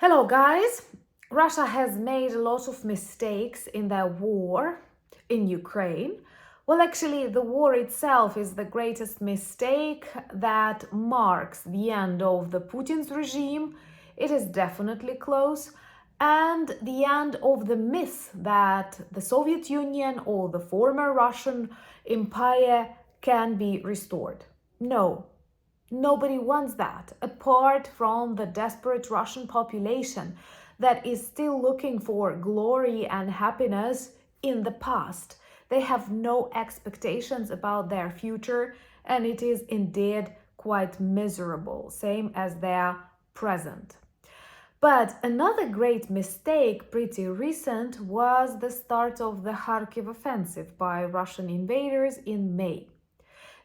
Hello guys! Russia has made a lot of mistakes in their war in Ukraine. Well, actually, the war itself is the greatest mistake that marks the end of the Putin's regime. It is definitely close. And the end of the myth that the Soviet Union or the former Russian Empire can be restored. No, nobody wants that, apart from the desperate Russian population that is still looking for glory and happiness in the past. They have no expectations about their future, and it is indeed quite miserable, same as their present. But another great mistake, pretty recent, was the start of the Kharkiv offensive by Russian invaders in May.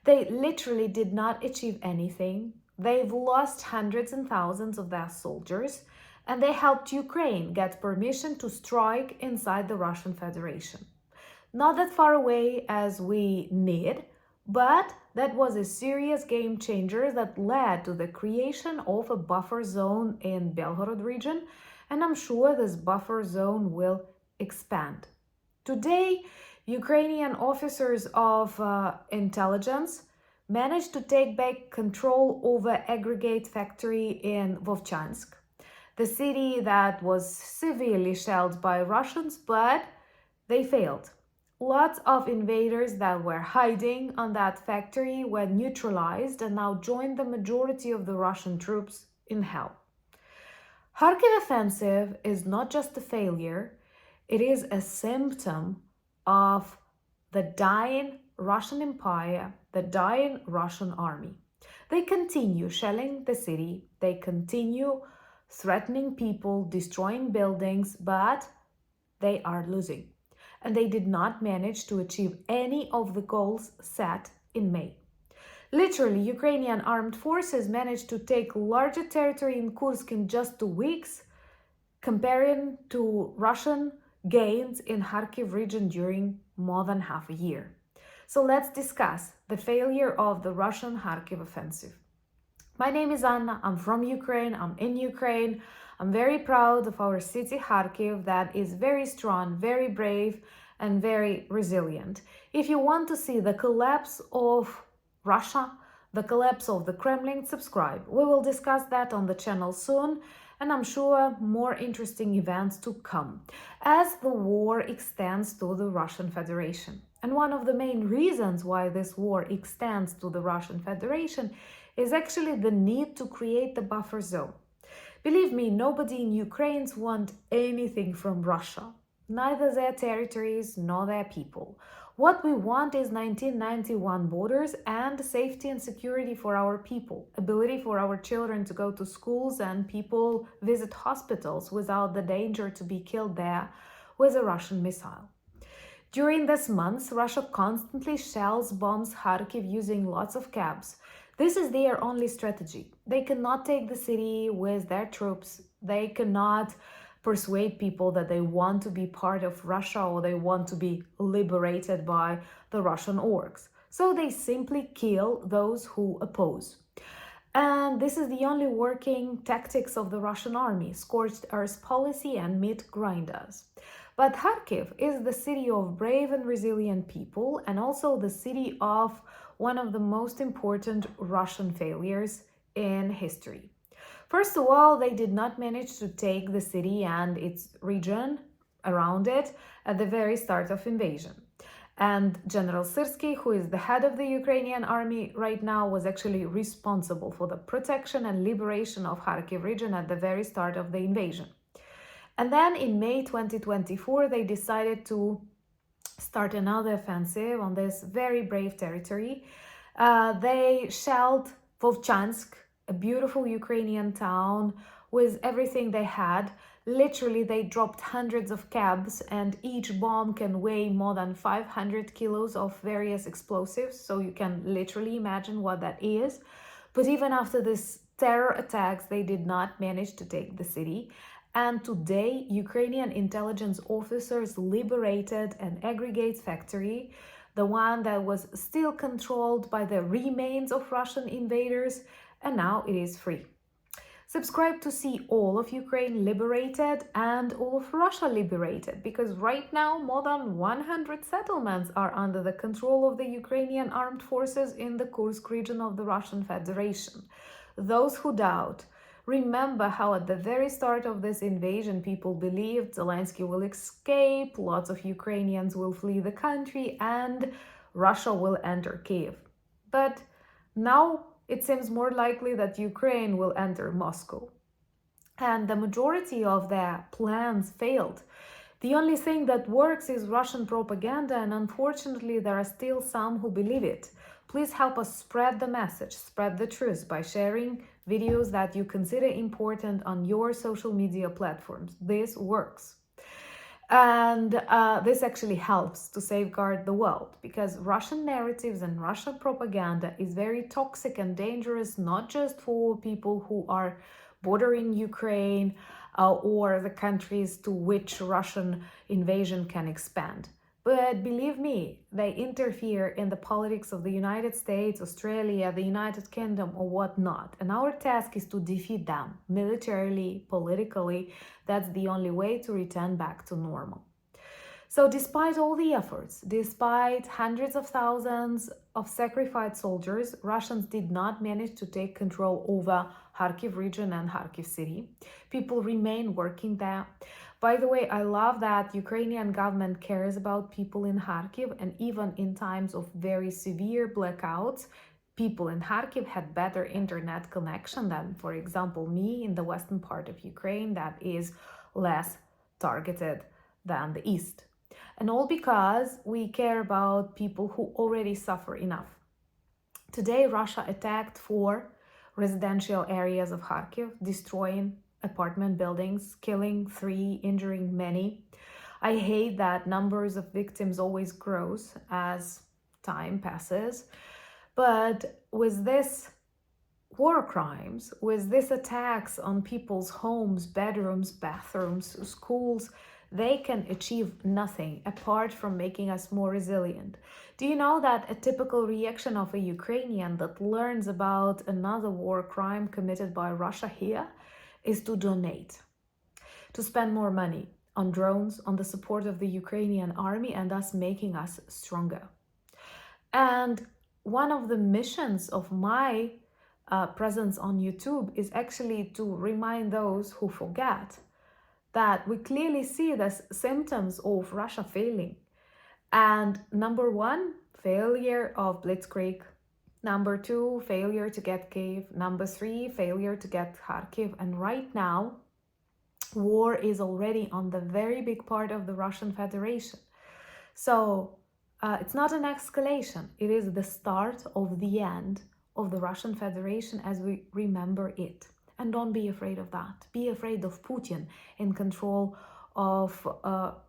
They literally did not achieve anything. They've lost hundreds and thousands of their soldiers, and they helped Ukraine get permission to strike inside the Russian Federation. Not that far away as we need, but that was a serious game changer that led to the creation of a buffer zone in Belgorod region, and I'm sure this buffer zone will expand. Today, Ukrainian officers of intelligence managed to take back control over aggregate factory in Vovchansk, the city that was severely shelled by Russians, but they failed. Lots of invaders that were hiding on that factory were neutralized and now joined the majority of the Russian troops in hell. Kharkiv offensive is not just a failure, it is a symptom of the dying Russian Empire, the dying Russian army. They continue shelling the city, they continue threatening people, destroying buildings, but they are losing. And they did not manage to achieve any of the goals set in May. Literally, Ukrainian armed forces managed to take larger territory in Kursk in just 2 weeks, comparing to Russian gains in Kharkiv region during more than half a year. So let's discuss the failure of the Russian Kharkiv offensive. My name is Anna, I'm from Ukraine, I'm in Ukraine. I'm very proud of our city Kharkiv that is very strong, very brave, and very resilient. If you want to see the collapse of Russia, the collapse of the Kremlin, subscribe. We will discuss that on the channel soon, and I'm sure more interesting events to come as the war extends to the Russian Federation. And one of the main reasons why this war extends to the Russian Federation is actually the need to create the buffer zone. Believe me, nobody in Ukraine wants anything from Russia, neither their territories nor their people. What we want is 1991 borders and safety and security for our people, ability for our children to go to schools and people visit hospitals without the danger to be killed there with a Russian missile. During this month, Russia constantly shells, bombs Kharkiv using lots of cabs. This is their only strategy. They cannot take the city with their troops. They cannot persuade people that they want to be part of Russia or they want to be liberated by the Russian orcs. So they simply kill those who oppose. And this is the only working tactics of the Russian army, scorched earth policy and meat grinders. But Kharkiv is the city of brave and resilient people, and also the city of one of the most important Russian failures in history. First of all, they did not manage to take the city and its region around it at the very start of invasion. And General Syrsky, who is the head of the Ukrainian army right now, was actually responsible for the protection and liberation of Kharkiv region at the very start of the invasion. And then in May 2024, they decided to start another offensive on this very brave territory. They shelled Vovchansk, a beautiful Ukrainian town with everything they had. Literally, they dropped hundreds of cabs, and each bomb can weigh more than 500 kilos of various explosives. So you can literally imagine what that is. But even after this terror attacks, they did not manage to take the city. And today, Ukrainian intelligence officers liberated an aggregate factory, the one that was still controlled by the remains of Russian invaders, and now it is free. Subscribe to see all of Ukraine liberated and all of Russia liberated, because right now more than 100 settlements are under the control of the Ukrainian armed forces in the Kursk region of the Russian Federation. Those who doubt, remember how at the very start of this invasion people believed Zelensky will escape, lots of Ukrainians will flee the country, and Russia will enter Kiev. But now it seems more likely that Ukraine will enter Moscow. And the majority of their plans failed. The only thing that works is Russian propaganda, and unfortunately, there are still some who believe it. Please help us spread the message, spread the truth by sharing videos that you consider important on your social media platforms. This works. And this actually helps to safeguard the world, because Russian narratives and Russian propaganda is very toxic and dangerous, not just for people who are bordering Ukraine or the countries to which Russian invasion can expand. But believe me, they interfere in the politics of the United States, Australia, the United Kingdom, or whatnot. And our task is to defeat them militarily, politically. That's the only way to return back to normal. So despite all the efforts, despite hundreds of thousands of sacrificed soldiers, Russians did not manage to take control over Kharkiv region and Kharkiv city. People remain working there. By the way, I love that Ukrainian government cares about people in Kharkiv, and even in times of very severe blackouts, people in Kharkiv had better internet connection than, for example, me in the western part of Ukraine that is less targeted than the east. And all because we care about people who already suffer enough. Today, Russia attacked 4 residential areas of Kharkiv, destroying apartment buildings, killing 3, injuring many. I hate that numbers of victims always grows as time passes. But with this war crimes, with these attacks on people's homes, bedrooms, bathrooms, schools, they can achieve nothing apart from making us more resilient. Do you know that a typical reaction of a Ukrainian that learns about another war crime committed by Russia here is to donate, to spend more money on drones, on the support of the Ukrainian army, and thus making us stronger. And one of the missions of my presence on YouTube is actually to remind those who forget that we clearly see the symptoms of Russia failing. And number 1, failure of Blitzkrieg. Number 2, failure to get Kiev. Number 3, failure to get Kharkiv. And right now, war is already on the very big part of the Russian Federation. So it's not an escalation. It is the start of the end of the Russian Federation as we remember it. And don't be afraid of that. Be afraid of Putin in control of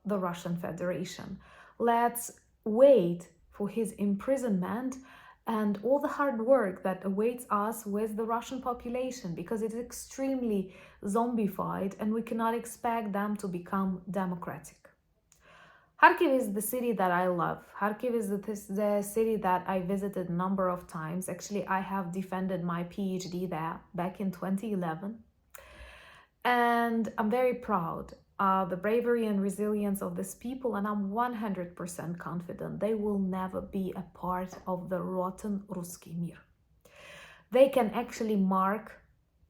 the Russian Federation. Let's wait for his imprisonment and all the hard work that awaits us with the Russian population, because it's extremely zombified and we cannot expect them to become democratic. Kharkiv is the city that I love. Kharkiv is the city that I visited a number of times. Actually, I have defended my PhD there back in 2011. And I'm very proud of the bravery and resilience of these people, and I'm 100% confident they will never be a part of the rotten Ruski Mir. They can actually mark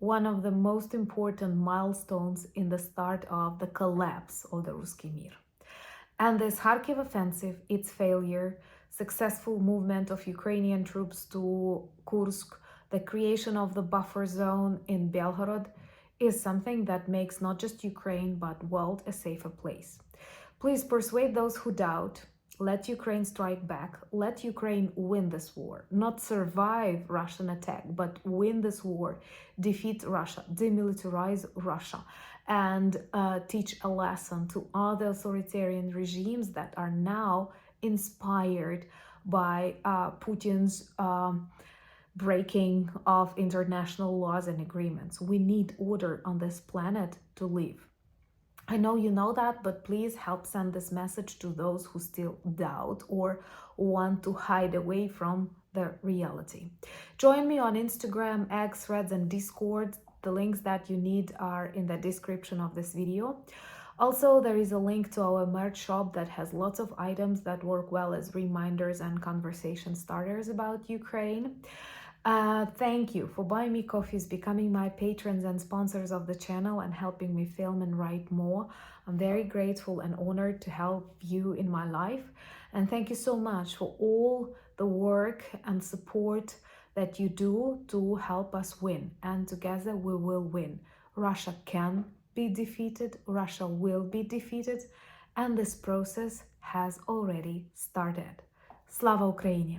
one of the most important milestones in the start of the collapse of the Ruski Mir. And this Kharkiv offensive, its failure, successful movement of Ukrainian troops to Kursk, the creation of the buffer zone in Belgorod, is something that makes not just Ukraine but world a safer place. Please persuade those who doubt. Let Ukraine strike back. Let Ukraine win this war. Not survive Russian attack, but win this war. Defeat Russia. Demilitarize Russia. And teach a lesson to other authoritarian regimes that are now inspired by Putin's breaking of international laws and agreements. We need order on this planet to live. I know you know that, but please help send this message to those who still doubt or want to hide away from the reality. Join me on Instagram, X, Threads, and Discord. The links that you need are in the description of this video. Also, there is a link to our merch shop that has lots of items that work well as reminders and conversation starters about Ukraine. Thank you for buying me coffees, becoming my patrons and sponsors of the channel, and helping me film and write more. I'm very grateful and honored to help you in my life. And thank you so much for all the work and support that you do to help us win. And together we will win. Russia can be defeated, Russia will be defeated, and this process has already started. Slava Ukraini!